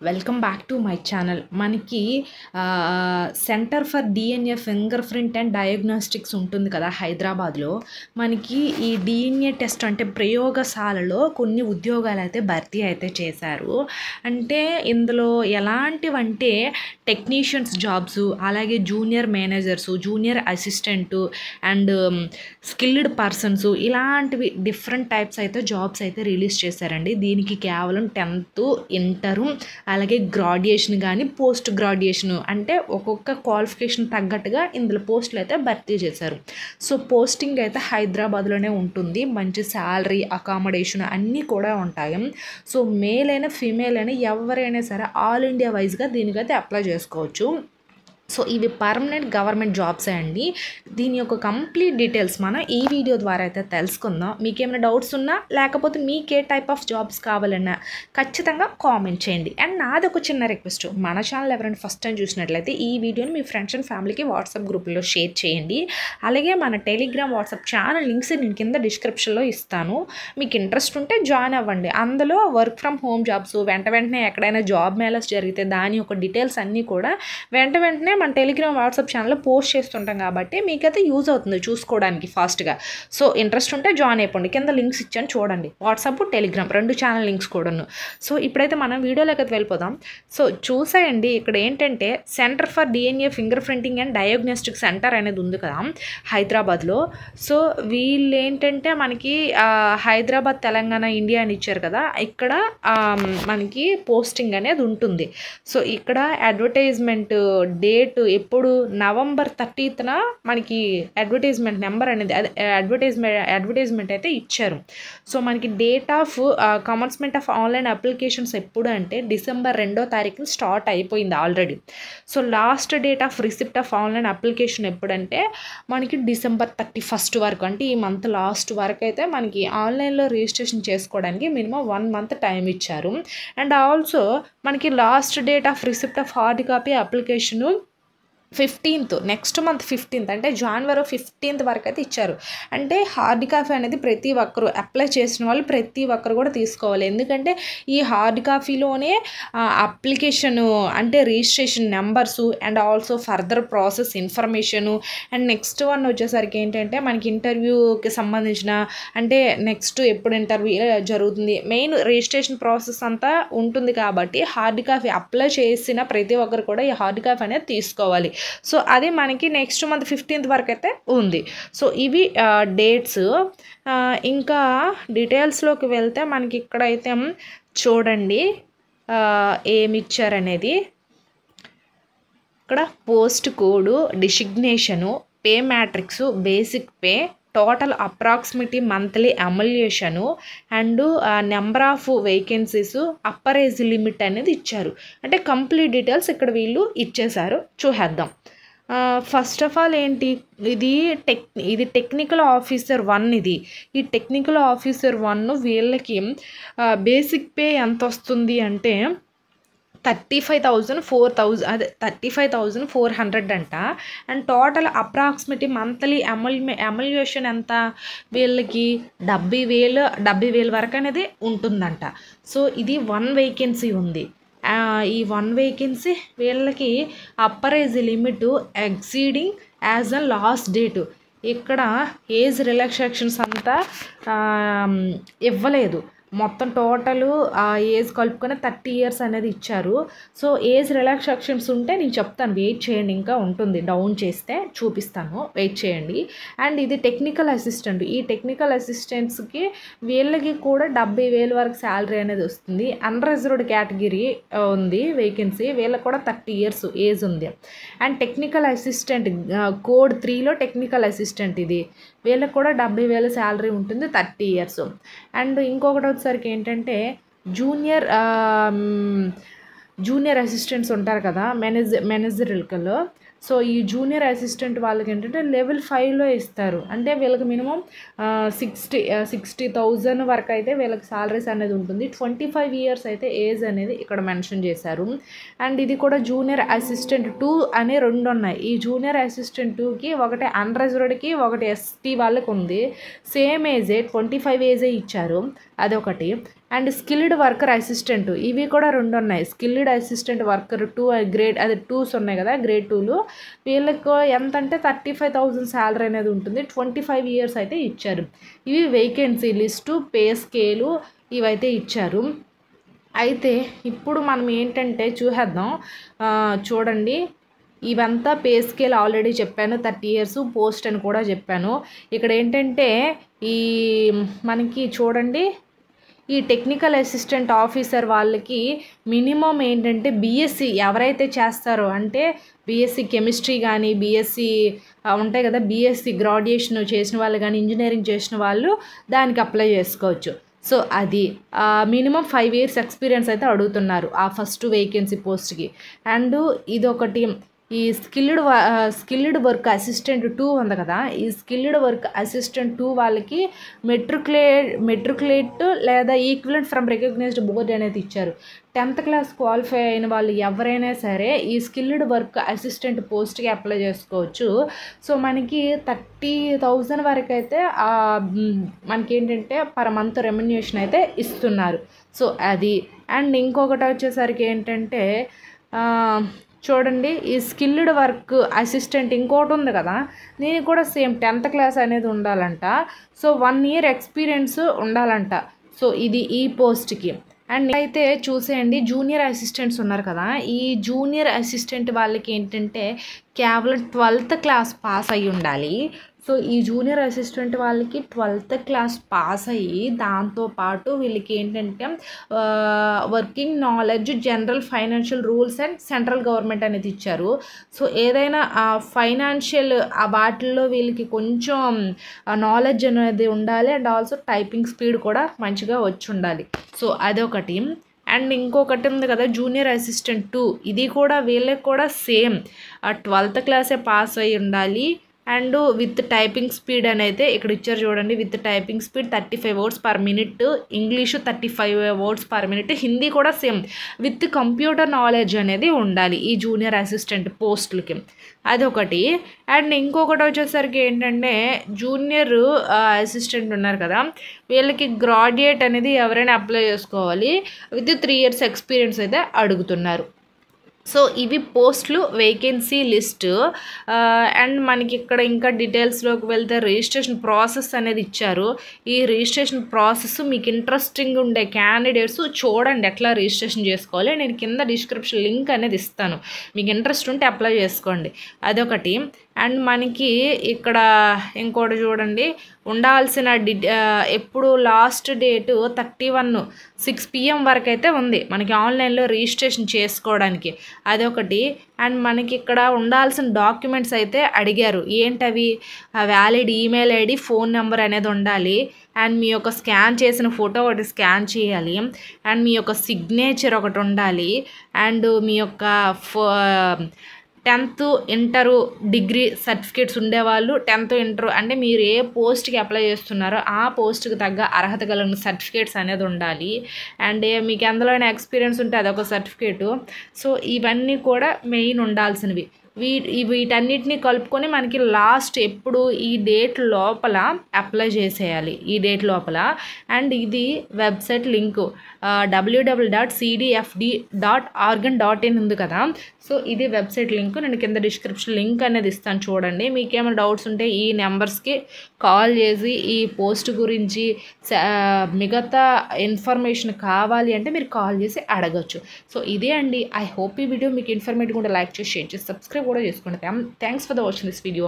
Welcome back to my channel. మనకి centre for DNA fingerprint and diagnostics ఉంటుంది కదా హైదరాబాద్లో. మనకి ఈ డిఎన్ఏ టెస్ట్ అంటే ప్రయోగశాలలో కొన్ని ఉద్యోగాలు అయితే భర్తీ అయితే చేశారు. అంటే ఇందులో ఎలాంటివంటే టెక్నీషియన్స్ జాబ్స్, అలాగే junior managers, junior assistant and skilled persons, ఇలాంటివి డిఫరెంట్ టైప్స్ అయితే జాబ్స్ అయితే రిలీజ్ చేశారండి. దీనికి కేవలం 10th ఇంటరు అలాగే గ్రాడ్యుయేషన్ కానీ పోస్ట్ గ్రాడ్యుయేషన్ అంటే ఒక్కొక్క క్వాలిఫికేషన్ తగ్గట్టుగా ఇందులో పోస్టులు అయితే భర్తీ చేశారు. సో పోస్టింగ్ అయితే హైదరాబాద్లోనే ఉంటుంది. మంచి శాలరీ, అకామిడేషన్ అన్నీ కూడా ఉంటాయి. సో మేల్ అయినా ఫీమేల్ అయినా ఎవరైనా సరే ఆల్ ఇండియా వైజ్గా దీనికైతే అప్లై చేసుకోవచ్చు. సో ఇవి పర్మనెంట్ గవర్నమెంట్ జాబ్సే అండి. దీని యొక్క కంప్లీట్ డీటెయిల్స్ మనం ఈ వీడియో ద్వారా అయితే తెలుసుకుందాం. మీకేమైనా డౌట్స్ ఉన్నా లేకపోతే మీకు ఏ టైప్ ఆఫ్ జాబ్స్ కావాలన్నా ఖచ్చితంగా కామెంట్ చేయండి. అండ్ నాది ఒక చిన్న రిక్వెస్ట్, మన ఛానల్ ఎవరైనా ఫస్ట్ టైం చూసినట్లయితే ఈ వీడియోని మీ ఫ్రెండ్స్ అండ్ ఫ్యామిలీకి వాట్సాప్ గ్రూప్లో షేర్ చేయండి. అలాగే మన టెలిగ్రామ్ వాట్సాప్ ఛానల్ లింక్స్ నేను కింద డిస్క్రిప్షన్లో ఇస్తాను. మీకు ఇంట్రెస్ట్ ఉంటే జాయిన్ అవ్వండి. అందులో వర్క్ ఫ్రమ్ హోమ్ జాబ్స్, వెంటనే ఎక్కడైనా జాబ్ మేళస్ జరిగితే దాని యొక్క డీటెయిల్స్ అన్నీ కూడా వెంటనే మన టెలిగ్రామ్ వాట్సాప్ ఛానల్లో పోస్ట్ చేస్తుంటాం కాబట్టి మీకైతే యూజ్ అవుతుంది చూసుకోవడానికి ఫాస్ట్గా. సో ఇంట్రెస్ట్ ఉంటే జాయిన్ అయిపోండి. కింద లింక్స్ ఇచ్చాను చూడండి, వాట్సాప్, టెలిగ్రామ్ 2 ఛానల్ లింక్స్ కూడాను. సో ఇప్పుడైతే మనం వీడియోలోకి అయితే వెళ్ళిపోదాం. సో చూసాయండి, ఇక్కడ ఏంటంటే centre for DNA finger printing and diagnostic centre అనేది ఉంది కదా హైదరాబాద్లో. సో వీళ్ళు ఏంటంటే మనకి హైదరాబాద్, తెలంగాణ, ఇండియా అని ఇచ్చారు కదా, ఇక్కడ మనకి పోస్టింగ్ అనేది ఉంటుంది. సో ఇక్కడ అడ్వర్టైజ్మెంట్ డేట్ ఎప్పుడు November 30th మనకి అడ్వర్టైజ్మెంట్ నెంబర్ అనేది అడ్వర్టైజ్మెంట్ అయితే ఇచ్చారు. సో మనకి date of కమర్స్మెంట్ of online applications ఎప్పుడు అంటే December 2వ స్టార్ట్ అయిపోయింది already. So last date of receipt of online application ఎప్పుడంటే మనకి December 31 వరకు, అంటే ఈ మంత్ లాస్ట్ వరకు అయితే మనకి ఆన్లైన్లో రిజిస్ట్రేషన్ చేసుకోవడానికి మినిమం 1 month టైం ఇచ్చారు. అండ్ ఆల్సో మనకి last date of receipt of hard copy application 15th, next month 15th అంటే January 15th వరకు అయితే ఇచ్చారు. అంటే హార్డ్ కాపీ అనేది ప్రతి ఒక్కరు అప్లై చేసిన వాళ్ళు ప్రతి ఒక్కరు కూడా తీసుకోవాలి. ఎందుకంటే ఈ హార్డ్ కాపీలోనే అప్లికేషను అంటే registration numbers and also further process information and next one వచ్చేసరికి ఏంటంటే మనకి ఇంటర్వ్యూకి సంబంధించిన అంటే నెక్స్ట్ ఎప్పుడు ఇంటర్వ్యూ జరుగుతుంది, మెయిన్ రిజిస్ట్రేషన్ ప్రాసెస్ అంతా ఉంటుంది. కాబట్టి హార్డ్ కాపీ అప్లై చేసిన ప్రతి ఒక్కరు కూడా ఈ హార్డ్ కాపీ అనేది తీసుకోవాలి. సో అది మనకి నెక్స్ట్ మంత్ 15th వరకు అయితే ఉంది. సో ఇవి డేట్స్. ఇంకా డీటెయిల్స్లోకి వెళ్తే మనకి ఇక్కడైతే చూడండి ఏమి ఇచ్చారనేది. ఇక్కడ post code, designation, pay matrix, basic pay, total approximative monthly emolument and number of vacancies, upper age limit అనేది ఇచ్చారు. అంటే కంప్లీట్ డీటెయిల్స్ ఇక్కడ వీళ్ళు ఇచ్చేశారు. చూసేద్దాం. ఫస్ట్ ఆఫ్ ఆల్ ఏంటి, ఇది టెక్నికల్ ఆఫీసర్ 1. ఈ టెక్నికల్ ఆఫీసర్ 1 వీళ్ళకి బేసిక్ పే ఎంత వస్తుంది అంటే 35,400 అంట. అండ్ టోటల్ అప్రాక్సిమేటివ్ మంత్లీ అమల్యూషన్ ఎంత వీళ్ళకి 70,000 వరకు అనేది ఉంటుందంట. సో ఇది 1 వేకెన్సీ ఉంది. ఈ 1 వేకెన్సీ వీళ్ళకి upper age limit exceeding as a last date. ఇక్కడ ఏజ్ రిలాక్సేషన్స్ అంతా ఇవ్వలేదు. మొత్తం టోటలు ఏజ్ కలుపుకొని 30 years అనేది ఇచ్చారు. సో ఏజ్ రిలాక్సేషన్స్ ఉంటే నేను చెప్తాను, వెయిట్ చేయండి, ఇంకా ఉంటుంది, డౌన్ చేస్తే చూపిస్తాను, వెయిట్ చేయండి. అండ్ ఇది టెక్నికల్ అసిస్టెంట్. ఈ టెక్నికల్ అసిస్టెంట్స్కి వీళ్ళకి కూడా 70,000 వరకు శాలరీ అనేది వస్తుంది. అన్రిజర్వ్డ్ కేటగిరీ ఉంది వేకెన్సీ, వీళ్ళకి కూడా 30 years ఏజ్ ఉంది. అండ్ టెక్నికల్ అసిస్టెంట్ కోడ్ 3లో టెక్నికల్ అసిస్టెంట్ ఇది, వీళ్ళకి కూడా 70,000 శాలరీ ఉంటుంది, 30 years. అండ్ ఇంకొకటి వచ్చేసరికి ఏంటంటే జూనియర్ అసిస్టెంట్స్ ఉంటారు కదా మేనేజరికల్లో. సో ఈ జూనియర్ అసిస్టెంట్ వాళ్ళకి ఏంటంటే లెవెల్ 5లో ఇస్తారు. అంటే వీళ్ళకి మినిమం 60,000 వరకు అయితే వీళ్ళకి సాలరీస్ అనేది ఉంటుంది. 25 years అయితే ఏజ్ అనేది ఇక్కడ మెన్షన్ చేశారు. అండ్ ఇది కూడా జూనియర్ అసిస్టెంట్ 2 అని 2 ఉన్నాయి. ఈ జూనియర్ అసిస్టెంట్ 2కి ఒకటి అన్రిజర్వ్డ్కి ఒకటి ఎస్టీ వాళ్ళకి ఉంది. సేమ్ ఏజే 25 ఏజే ఇచ్చారు, అదొకటి. అండ్ స్కిల్డ్ వర్కర్ అసిస్టెంట్ ఇవి కూడా 2 ఉన్నాయి. స్కిల్డ్ అసిస్టెంట్ వర్కర్ 2 గ్రేడ్ అదే 2s ఉన్నాయి కదా, గ్రేడ్ 2లు. వీళ్ళకు ఎంత అంటే 35,000 శాలరీ అనేది ఉంటుంది. 25 ఇయర్స్ అయితే ఇచ్చారు. ఇవి వేకెన్సీ లిస్టు, పే స్కేలు ఇవైతే ఇచ్చారు. అయితే ఇప్పుడు మనం ఏంటంటే చూసేద్దాం. చూడండి, ఇవంతా పే స్కేల్ ఆల్రెడీ చెప్పాను. 30 ఇయర్స్ పోస్ట్ అని కూడా చెప్పాను. ఇక్కడ ఏంటంటే ఈ మనకి చూడండి, ఈ టెక్నికల్ అసిస్టెంట్ ఆఫీసర్ వాళ్ళకి మినిమం ఏంటంటే బీఎస్సీ ఎవరైతే చేస్తారో, అంటే బీఎస్సీ కెమిస్ట్రీ కానీ బీఎస్సీ ఉంటాయి కదా, బీఎస్సీ గ్రాడ్యుయేషన్ చేసిన వాళ్ళు కానీ ఇంజనీరింగ్ చేసిన వాళ్ళు దానికి అప్లై చేసుకోవచ్చు. సో అది మినిమం 5 ఇయర్స్ ఎక్స్పీరియన్స్ అయితే అడుగుతున్నారు ఆ ఫస్ట్ వేకెన్సీ పోస్ట్కి. అండ్ ఇదొకటి, ఈ స్కిల్డ్ వర్క్ అసిస్టెంట్ 2 ఉంది కదా, ఈ స్కిల్డ్ వర్క్ అసిస్టెంట్ 2 వాళ్ళకి మెట్రికులేట్ లేదా ఈక్వలెంట్ ఫ్రమ్ రికగ్నైజ్డ్ బోర్డ్ అనేది ఇచ్చారు. 10th క్లాస్ క్వాలిఫై అయిన వాళ్ళు ఎవరైనా సరే ఈ స్కిల్డ్ వర్క్ అసిస్టెంట్ పోస్ట్కి అప్లై చేసుకోవచ్చు. సో మనకి 30,000 వరకు అయితే మనకి ఏంటంటే పర్ మంత్ రెమ్యునరేషన్ అయితే ఇస్తున్నారు. సో అది. అండ్ ఇంకొకటి వచ్చేసరికి ఏంటంటే చూడండి, ఈ స్కిల్డ్ వర్క్ అసిస్టెంట్ ఇంకోటి ఉంది కదా, దీనికి కూడా సేమ్ 10th క్లాస్ అనేది ఉండాలంట. సో 1 ఇయర్ ఎక్స్పీరియన్స్ ఉండాలంట. సో ఇది ఈ పోస్ట్కి. అండ్ అయితే చూసేయండి, జూనియర్ అసిస్టెంట్స్ ఉన్నారు కదా, ఈ జూనియర్ అసిస్టెంట్ వాళ్ళకి ఏంటంటే కేవలం 12th క్లాస్ పాస్ అయ్యి ఉండాలి. సో ఈ జూనియర్ అసిస్టెంట్ వాళ్ళకి 12th క్లాస్ పాస్ అయ్యి దాంతోపాటు వీళ్ళకి ఏంటంటే working knowledge, general financial rules and central government అనేది ఇచ్చారు. సో ఏదైనా ఫైనాన్షియల్ వాటిల్లో వీళ్ళకి కొంచెం నాలెడ్జ్ అనేది ఉండాలి. అండ్ ఆల్సో టైపింగ్ స్పీడ్ కూడా మంచిగా వచ్చి ఉండాలి. సో అదొకటి. అండ్ ఇంకొకటి ఉంది కదా, జూనియర్ అసిస్టెంట్ 2, ఇది కూడా వీళ్ళకి కూడా సేమ్ 12th క్లాసే పాస్ అయ్యి ఉండాలి. అండ్ విత్ టైపింగ్ స్పీడ్ అని అయితే ఇక్కడ ఇచ్చారు చూడండి. With typing speed 35 words per minute, English 35 words per minute, Hindi కూడా సేమ్ విత్ కంప్యూటర్ నాలెడ్జ్ అనేది ఉండాలి ఈ జూనియర్ అసిస్టెంట్ పోస్టులకి. అదొకటి. అండ్ ఇంకొకటి వచ్చేసరికి ఏంటంటే జూనియర్ అసిస్టెంట్ ఉన్నారు కదా, వీళ్ళకి గ్రాడ్యుయేట్ అనేది ఎవరైనా అప్లై చేసుకోవాలి. విత్ 3 years ఎక్స్పీరియన్స్ అయితే అడుగుతున్నారు. సో ఇవి పోస్టులు, వేకెన్సీ లిస్టు. అండ్ మనకి ఇక్కడ ఇంకా డీటెయిల్స్లోకి వెళ్తే రిజిస్ట్రేషన్ ప్రాసెస్ అనేది ఇచ్చారు. ఈ రిజిస్ట్రేషన్ ప్రాసెస్ మీకు ఇంట్రెస్టింగ్ ఉండే క్యాండిడేట్స్ చూడండి ఎట్లా రిజిస్ట్రేషన్ చేసుకోవాలి. నేను కింద డిస్క్రిప్షన్ లింక్ అనేది ఇస్తాను, మీకు ఇంట్రెస్ట్ ఉంటే అప్లై చేసుకోండి. అదొకటి. అండ్ మనకి ఇక్కడ ఇంకోటి చూడండి, ఉండాల్సిన ఎప్పుడు లాస్ట్ డేటు 31 6 PM వరకు అయితే ఉంది మనకి ఆన్లైన్లో రిజిస్ట్రేషన్ చేసుకోవడానికి. అదొకటి. అండ్ మనకి ఇక్కడ ఉండాల్సిన డాక్యుమెంట్స్ అయితే అడిగారు. ఏంటవి? Valid email ID, phone number అనేది ఉండాలి. అండ్ మీ యొక్క స్కాన్ చేసిన ఫోటో ఒకటి స్కాన్ చేయాలి. అండ్ మీ యొక్క సిగ్నేచర్ ఒకటి ఉండాలి. అండ్ మీ యొక్క 10th ఇంటరు డిగ్రీ సర్టిఫికేట్స్ ఉండేవాళ్ళు, 10th ఇంటరు అంటే మీరు ఏ పోస్ట్కి అప్లై చేస్తున్నారో ఆ పోస్ట్కి తగ్గ అర్హత కలిగిన సర్టిఫికేట్స్ అనేది ఉండాలి. అండ్ మీకు ఎందులోనే ఎక్స్పీరియన్స్ ఉంటే అదొక సర్టిఫికేటు. సో ఇవన్నీ కూడా మెయిన్ ఉండాల్సినవి. వీటన్నిటిని కలుపుకొని మనకి లాస్ట్ ఎప్పుడు ఈ డేట్ లోపల అప్లై చేసేయాలి, ఈ డేట్ లోపల. అండ్ ఇది వెబ్సైట్ లింకు www.cdfd.organ.in ఉంది కదా. సో ఇది వెబ్సైట్ లింక్, నేను కింద డిస్క్రిప్షన్ లింక్ అనేది ఇస్తాను చూడండి. మీకేమైనా డౌట్స్ ఉంటే ఈ నెంబర్స్కి కాల్ చేసి ఈ పోస్ట్ గురించి మిగతా ఇన్ఫర్మేషన్ కావాలి అంటే మీరు కాల్ చేసి అడగచ్చు. సో ఇదే అండి. ఐ హోప్ ఈ వీడియో మీకు ఇన్ఫర్మేటివ్గా ఉంటే లైక్ చేసి షేర్ చేసి సబ్స్క్రైబ్ కూడా చేసుకోండి. Thanks for the watching this video.